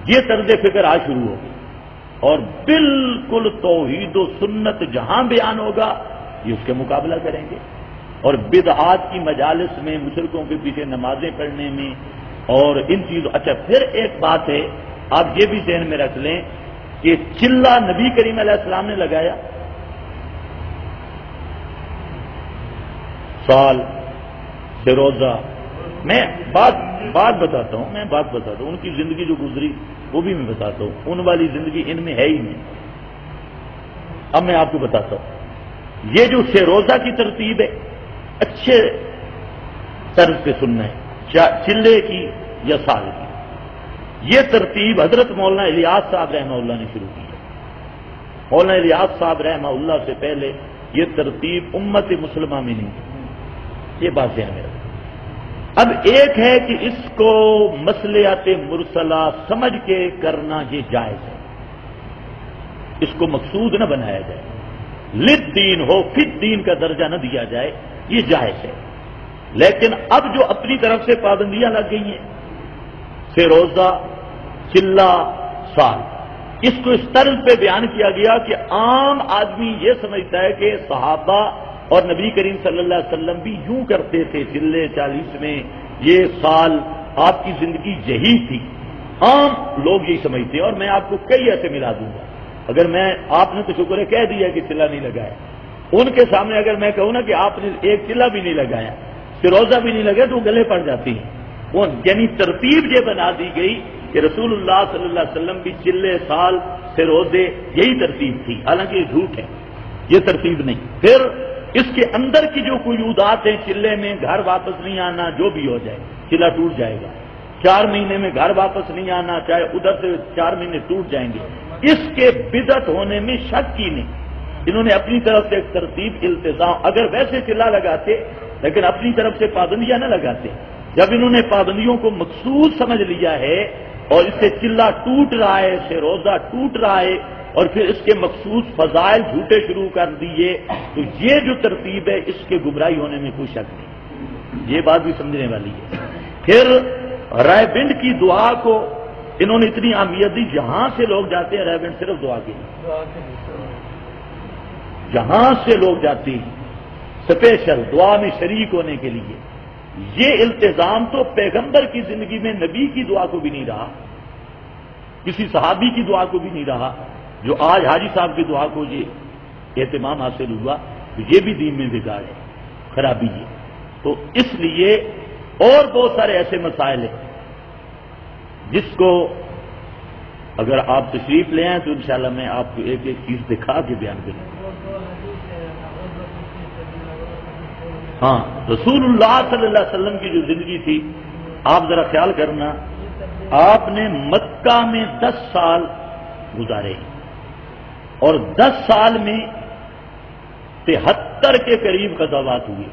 یہ طرز فکر آج شروع ہوگی اور بالکل توحید و سنت جہاں بیان ہوگا یہ اس کے مقابلہ کریں گے. اور بدعات کی مجالس میں مشرکوں کے پیچھے نمازیں پڑھنے میں اور ان چیزوں. اچھا پھر ایک بات ہے آپ یہ بھی ذہن میں رکھ لیں کہ چلہ نبی کریم علیہ السلام نے لگایا. سال سے روزہ میں بات بتاتا ہوں ان کی زندگی جو گزری وہ بھی میں بتاتا ہوں. ان والی زندگی ان میں ہے ہی نہیں. اب میں آپ کو بتاتا ہوں یہ جو سے روزہ کی ترتیب ہے اچھے طرز پہ سننا ہے چلے کی یا سال کی. یہ ترتیب حضرت مولانا الیاس صاحب رحمہ اللہ نے شروع کی ہے. مولانا الیاس صاحب رحمہ اللہ سے پہلے یہ ترتیب امت مسلمہ میں نہیں. یہ بات ذہن میں رکھیں. اب ایک ہے کہ اس کو مصلحت مرسلہ سمجھ کے کرنا یہ جائز ہے. اس کو مقصود نہ بنایا جائے. للدین ہو فی دین کا درجہ نہ دیا جائے یہ جائز ہے. لیکن اب جو اپنی طرف سے پابندیاں لگ گئی ہیں سے روزہ چلہ سال اس کو اس طرز پہ بیان کیا گیا کہ عام آدمی یہ سمجھتا ہے کہ صحابہ اور نبی کریم صلی اللہ علیہ وسلم بھی یوں کرتے تھے. چلے 40 میں یہ سال آپ کی زندگی یہی تھی. عام لوگ یہی سمجھتے ہیں اور میں آپ کو کئی ایسے ملا دوں گا. اگر میں آپ نے تو شکر ہے کہہ دیا کہ چلہ نہیں لگایا. ان کے سامنے اگر میں کہوں نا کہ آپ نے ایک چلہ بھی نہیں لگایا روزہ بھی نہیں لگا تو وہ گلے پڑ جاتی ہیں. یعنی ترتیب یہ بنا دی گئی کہ رسول اللہ صلی اللہ علیہ وسلم کی چلے سال سے روزے یہی ترتیب تھی. حالانکہ یہ جھوٹ ہے. یہ ترتیب نہیں. پھر اس کے اندر کی جو قیودات ہیں چلے میں گھر واپس نہیں آنا جو بھی ہو جائے چلہ ٹوٹ جائے گا. 4 مہینے میں گھر واپس نہیں آنا چاہے ادھر سے 4 مہینے ٹوٹ جائیں گے. اس کے بدعت ہونے میں شک کی نہیں. انہوں نے اپنی طرف سے ایک ترتیب التزام اگر ویسے چلہ لگاتے لیکن اپنی طرف سے پابندیاں نہ لگاتے. جب انہوں نے پابندیوں کو مقصود سمجھ لیا ہے اور اس سے چلہ ٹوٹ رہا ہے سے روزہ ٹوٹ رہا ہے اور پھر اس کے مخصوص فضائل جھوٹے شروع کر دیے تو یہ جو ترتیب ہے اس کے گمراہی ہونے میں کوئی شک نہیں. یہ بات بھی سمجھنے والی ہے. پھر رائے بند کی دعا کو انہوں نے اتنی اہمیت دی. جہاں سے لوگ جاتے ہیں رائے بند صرف دعا کے لیے. جہاں سے لوگ جاتے ہیں اسپیشل دعا میں شریک ہونے کے لیے. یہ التزام تو پیغمبر کی زندگی میں نبی کی دعا کو بھی نہیں رہا, کسی صحابی کی دعا کو بھی نہیں رہا. جو آج حاجی صاحب کی دعا کو یہ اہتمام حاصل ہوا تو یہ بھی دین میں بگاڑ ہے, خرابی ہے. تو اس لیے اور بہت سارے ایسے مسائل ہیں جس کو اگر آپ تشریف لے آئیں تو انشاءاللہ میں آپ کو ایک ایک چیز دکھا کے بیان کروں. ہاں رسول اللہ صلی اللہ علیہ وسلم کی جو زندگی تھی آپ ذرا خیال کرنا, آپ نے مکہ میں 10 سال گزارے اور 10 سال میں 73 کے قریب غزوات ہوئے.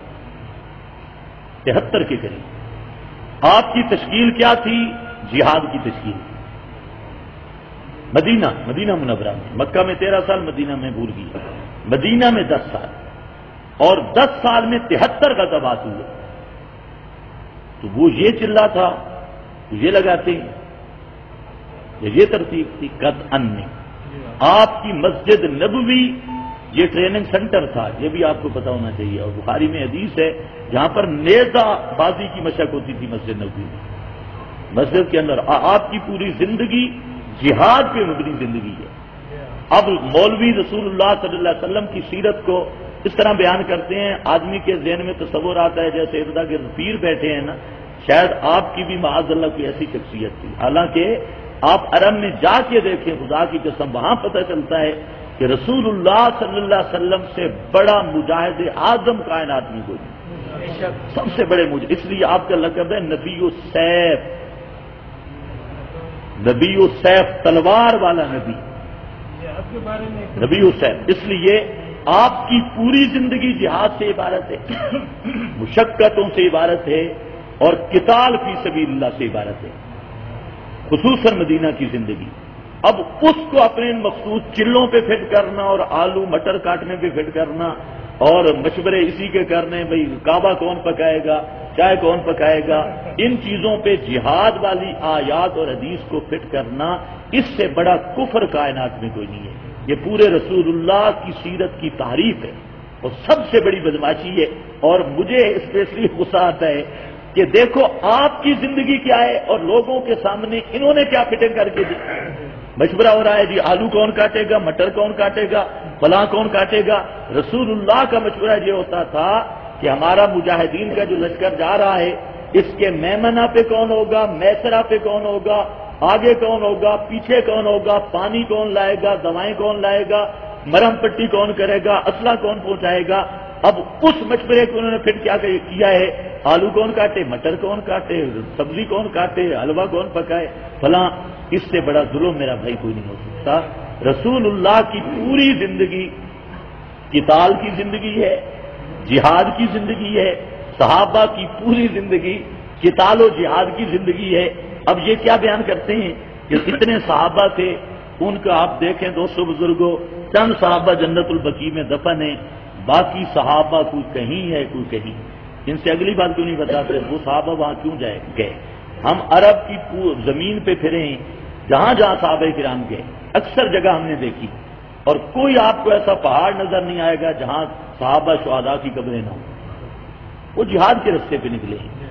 73 کے قریب. آپ کی تشکیل کیا تھی؟ جہاد کی تشکیل. مدینہ منورہ میں. مکہ میں 13 سال, مدینہ میں بھول گئی. مدینہ میں 10 سال اور 10 سال میں 73 غزوات ہوئے. تو وہ یہ چلہ تھا یہ لگاتے یہ ترتیب تھی قطعاً نہیں. آپ کی مسجد نبوی یہ ٹریننگ سینٹر تھا, یہ بھی آپ کو پتا ہونا چاہیے. اور بخاری میں حدیث ہے جہاں پر نیزہ بازی کی مشق ہوتی تھی مسجد نبوی میں. مسجد کے اندر آپ کی پوری زندگی جہاد پہ مبنی زندگی ہے. اب مولوی رسول اللہ صلی اللہ علیہ وسلم کی سیرت کو اس طرح بیان کرتے ہیں, آدمی کے ذہن میں تصور آتا ہے جیسے اردا کے پیر بیٹھے ہیں نا, شاید آپ کی بھی معاذ اللہ کی ایسی شخصیت تھی. حالانکہ آپ عرب میں جا کے دیکھیں, خدا کی قسم وہاں پتہ چلتا ہے کہ رسول اللہ صلی اللہ علیہ وسلم سے بڑا مجاہد اعظم کائنات میں کوئی, سب سے بڑے مجاہد. اس لیے آپ کا لقب ہے نبی السیف. نبی السیف تلوار والا نبی, نبی السیف. اس لیے آپ کی پوری زندگی جہاد سے عبارت ہے, مشقتوں سے عبارت ہے اور قتال فی سبیل اللہ سے عبارت ہے. خصوصاً مدینہ کی زندگی اب اس کو اپنے مخصوص چلوں پہ فٹ کرنا اور آلو مٹر کاٹنے پہ فٹ کرنا اور مشورے اسی کے کرنے، بھئی کعبہ کون پکائے گا، چائے کون پکائے گا، ان چیزوں پہ جہاد والی آیات اور حدیث کو فٹ کرنا، اس سے بڑا کفر کائنات میں کوئی نہیں ہے۔ یہ پورے رسول اللہ کی سیرت کی تعریف ہے اور سب سے بڑی بدماشی ہے۔ اور مجھے اسپیشلی غصہ آتا ہے کہ دیکھو آپ کی زندگی کیا ہے اور لوگوں کے سامنے انہوں نے کیا فٹنگ کر کے دی۔ مشورہ ہو رہا ہے جی آلو کون کاٹے گا، مٹر کون کاٹے گا، فلاں کون کاٹے گا۔ رسول اللہ کا مشورہ یہ ہوتا تھا کہ ہمارا مجاہدین کا جو لشکر جا رہا ہے اس کے میمنہ پہ کون ہوگا، میسرہ پہ کون ہوگا، آگے کون ہوگا، پیچھے کون ہوگا، پانی کون لائے گا، دوائیں کون لائے گا، مرہم پٹی کون کرے گا، اسلحہ کون پہنچائے گا۔ اب اس مشورے کو انہوں نے پھر کیا کیا ہے، آلو کون کاٹے، مٹر کون کاٹے، سبزی کون کاٹے، حلوہ کون پکائے، فلاں۔ اس سے بڑا ظلم میرا بھائی کوئی نہیں ہو سکتا۔ رسول اللہ کی پوری زندگی قتال کی زندگی ہے، جہاد کی زندگی ہے، صحابہ کی پوری زندگی قتال و جہاد کی زندگی ہے۔ اب یہ کیا بیان کرتے ہیں کہ اتنے صحابہ تھے، ان کا آپ دیکھیں دوستو بزرگوں، چند صحابہ جنت البقیع میں دفن ہیں، باقی صحابہ کوئی کہیں ہے کوئی کہیں۔ ان سے اگلی بات کیوں نہیں بتاتے وہ صحابہ وہاں کیوں گئے؟ ہم عرب کی زمین پہ پھرے ہیں، جہاں جہاں صحابہ کرام گئے اکثر جگہ ہم نے دیکھی، اور کوئی آپ کو ایسا پہاڑ نظر نہیں آئے گا جہاں صحابہ شہداء کی قبریں نہ ہوں۔ وہ جہاد کے رستے پہ نکلے ہیں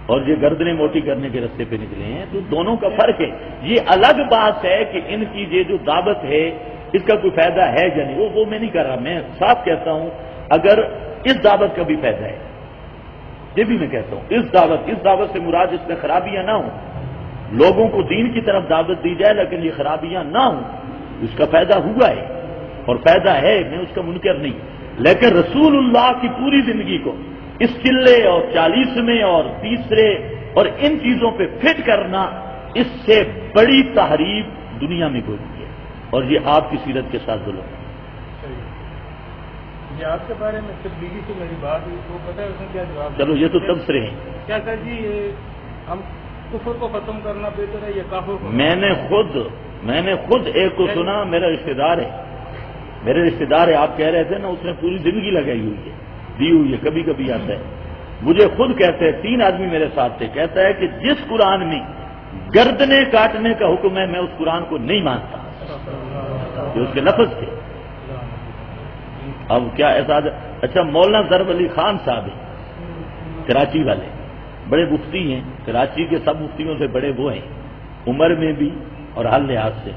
اور یہ گردنیں موٹی کرنے کے رستے پہ نکلے ہیں، تو دونوں کا فرق ہے۔ یہ الگ بات ہے کہ ان کی یہ جو دعوت ہے اس کا کوئی فائدہ ہے یا نہیں، وہ میں نہیں کر رہا، میں صاف کہتا ہوں اگر اس دعوت کا بھی فائدہ ہے، یہ بھی میں کہتا ہوں اس دعوت سے مراد اس میں خرابیاں نہ ہوں، لوگوں کو دین کی طرف دعوت دی جائے لیکن یہ خرابیاں نہ ہوں، اس کا فائدہ ہوا ہے اور فائدہ ہے، میں اس کا منکر نہیں، لیکن رسول اللہ کی پوری زندگی کو اس چلے اور 40ویں اور تیسرے اور ان چیزوں پہ فٹ کرنا، اس سے بڑی تحریف دنیا میں کوئی نہیں ہے، اور یہ آپ کی سیرت کے ساتھ ظلم ہے۔ یہ آپ کے بارے میں تبلیغی سے میری بات ہوئی تو پتہ ہے اس نے کیا جواب؟ چلو یہ تو تبصرے ہیں۔ کیا سر جی ہم کفر کو ختم کرنا بہتر ہے یا کافر کو؟ میں نے خود ایک کو سنا، میرا رشتہ دار ہے، آپ کہہ رہے تھے نا، اس نے پوری زندگی لگائی ہوئی ہے، دی ہوئی ہے، کبھی کبھی آتا ہے مجھے خود کہتے ہیں، 3 آدمی میرے ساتھ تھے، کہتا ہے کہ جس قرآن میں گردنیں کاٹنے کا حکم ہے میں اس قرآن کو نہیں مانتا، جو اس کے لفظ تھے۔ اب کیا ایسا؟ اچھا مولانا ضرب علی خان صاحب ہیں کراچی والے، بڑے مفتی ہیں، کراچی کے سب مفتیوں سے بڑے وہ ہیں عمر میں بھی اور ہر لحاظ سے۔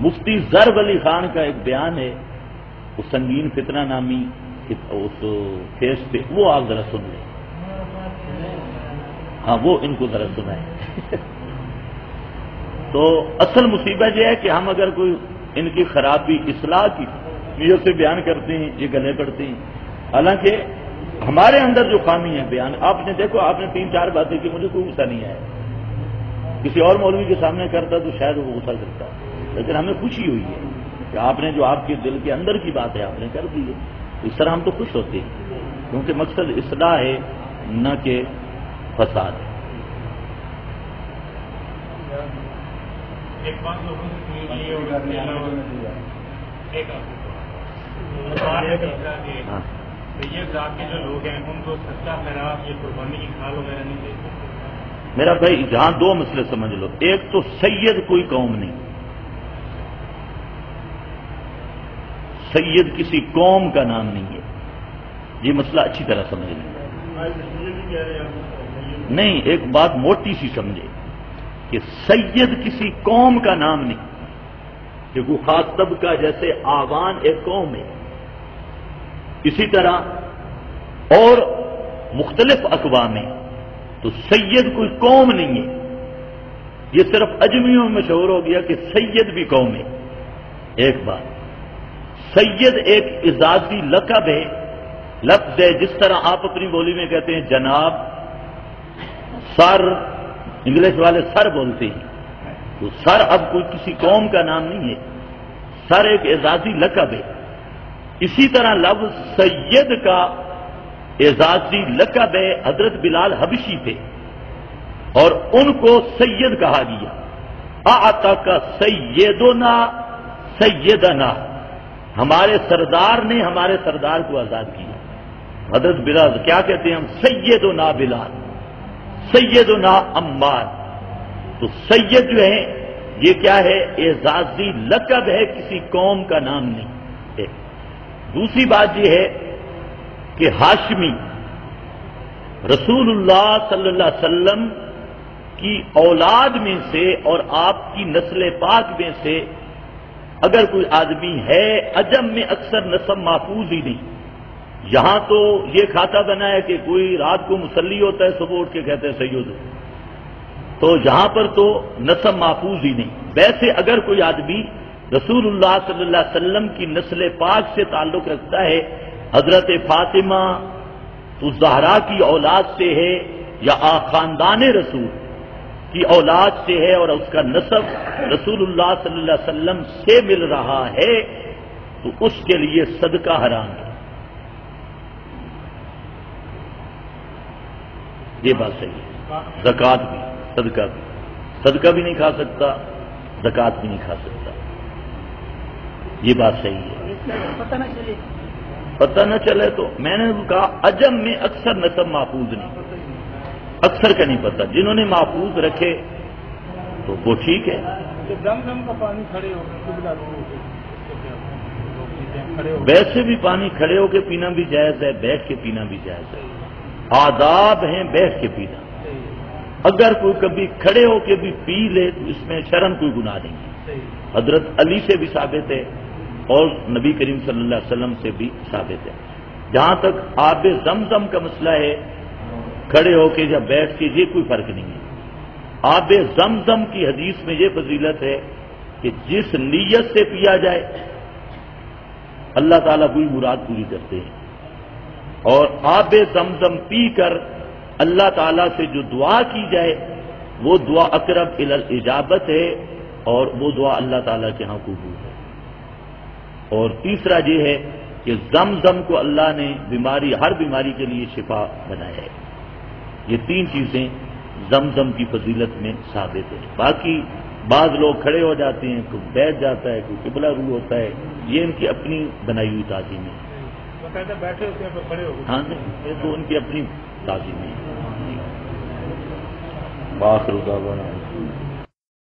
مفتی ضرب علی خان کا ایک بیان ہے اس سنگین فتنہ نامی اس فیس پہ، وہ آپ ذرا سن لیں، ہاں وہ ان کو ذرا سنائیں۔ تو اصل مصیبت یہ ہے کہ ہم اگر کوئی ان کی خرابی اصلاح کی نیت سے بیان کرتے ہیں یہ گلے پڑتے ہیں، حالانکہ ہمارے اندر جو خامی ہے بیان آپ نے دیکھو، آپ نے 3-4 باتیں کی، مجھے کوئی غصہ نہیں آیا، کسی اور مولوی کے سامنے کرتا تو شاید وہ غصہ کرتا، لیکن ہمیں خوشی ہوئی ہے کہ آپ نے جو آپ کے دل کے اندر کی بات ہے آپ نے کر دی ہے، اس طرح ہم تو خوش ہوتے ہیں کیونکہ مقصد اصلاح ہے نہ کہ فساد ہے۔ ایک بات لوگوں سے سنی ہے سید ذات کے جو لوگ ہیں ان کو سچا خیرات یہ قربانی کی کھال وغیرہ نہیں دیتے۔ میرا بھائی جہاں 2 مسئلے سمجھ لو، ایک تو سید کوئی قوم نہیں، سید کسی قوم کا نام نہیں ہے، یہ مسئلہ اچھی طرح سمجھ لیں۔ نہیں، ایک بات موٹی سی سمجھے کہ سید کسی قوم کا نام نہیں، کہ کوئی خاص طبقہ جیسے آوان ایک قوم ہے، اسی طرح اور مختلف اقوام ہیں، تو سید کوئی قوم نہیں ہے، یہ صرف اجمیوں میں مشہور ہو گیا کہ سید بھی قوم ہے۔ ایک بات، سید ایک اعزازی لقب ہے، لفظ ہے، جس طرح آپ اپنی بولی میں کہتے ہیں جناب، سر، انگلش والے سر بولتے ہیں، تو سر اب کوئی کسی قوم کا نام نہیں ہے، سر ایک اعزازی لقب ہے۔ اسی طرح لفظ سید کا اعزازی لقب ہے، حضرت بلال حبشی تھے اور ان کو سید کہا گیا، اعتق سیدنا سیدنا، ہمارے سردار نے ہمارے سردار کو آزاد کیا۔ حضرت بلال کیا کہتے ہیں ہم؟ سیدنا بلال، سیدنا عمار۔ تو سید جو ہے یہ کیا ہے؟ اعزازی لقب ہے، کسی قوم کا نام نہیں ہے۔ دوسری بات یہ ہے کہ ہاشمی رسول اللہ صلی اللہ علیہ وسلم کی اولاد میں سے اور آپ کی نسل پاک میں سے اگر کوئی آدمی ہے، عجم میں اکثر نسب محفوظ ہی نہیں۔ یہاں تو یہ کھاتا بنا ہے کہ کوئی رات کو مصلی ہوتا ہے، صبح اٹھ کے کہتے ہیں سید ہو، تو یہاں پر تو نسب محفوظ ہی نہیں۔ ویسے اگر کوئی آدمی رسول اللہ صلی اللہ علیہ وسلم کی نسل پاک سے تعلق رکھتا ہے، حضرت فاطمہ الزہرا کی اولاد سے ہے یا خاندان رسول کی اولاد سے ہے اور اس کا نسب رسول اللہ صلی اللہ علیہ وسلم سے مل رہا ہے، تو اس کے لیے صدقہ حرام ہے۔ یہ بات صحیح ہے۔ زکوٰۃ بھی، صدقہ بھی، صدقہ بھی نہیں کھا سکتا، زکوٰۃ بھی نہیں کھا سکتا، یہ بات صحیح ہے۔ پتہ نہ چلے تو میں نے کہا عجم میں اکثر نسب محفوظ نہیں، اکثر کا نہیں پتہ، جنہوں نے محفوظ رکھے تو وہ ٹھیک ہے۔ زمزم کا پانی کھڑے ہو ویسے بھی پانی کھڑے ہو کے پینا بھی جائز ہے، بیٹھ کے پینا بھی جائز ہے، آداب ہیں بیٹھ کے پینا۔ اگر کوئی کبھی کھڑے ہو کے بھی پی لے تو اس میں شرم کوئی گناہ نہیں ہے۔ حضرت علی سے بھی ثابت ہے اور نبی کریم صلی اللہ علیہ وسلم سے بھی ثابت ہے۔ جہاں تک آب زمزم کا مسئلہ ہے، کھڑے ہو کے یا بیٹھ کے یہ کوئی فرق نہیں ہے۔ آب زمزم کی حدیث میں یہ فضیلت ہے کہ جس نیت سے پیا جائے اللہ تعالیٰ کوئی مراد پوری کرتے ہیں، اور آب زمزم پی کر اللہ تعالیٰ سے جو دعا کی جائے وہ دعا اقرب الی الاجابت ہے، اور وہ دعا اللہ تعالیٰ کے ہاں قبول ہے۔ اور تیسرا یہ ہے کہ زمزم کو اللہ نے ہر بیماری کے لیے شفا بنایا ہے۔ یہ تین چیزیں زمزم کی فضیلت میں ثابت ہیں۔ باقی بعض لوگ کھڑے ہو جاتے ہیں، کوئی بیٹھ جاتا ہے، کوئی قبلہ رو ہوتا ہے، یہ ان کی اپنی بنائی ہوئی تعظیم ہے۔ بیٹھے ہوتے ہیں تو کھڑے ہو گئے، ہاں یہ تو ان کی اپنی تعظیم ہے۔ باخر دعوانا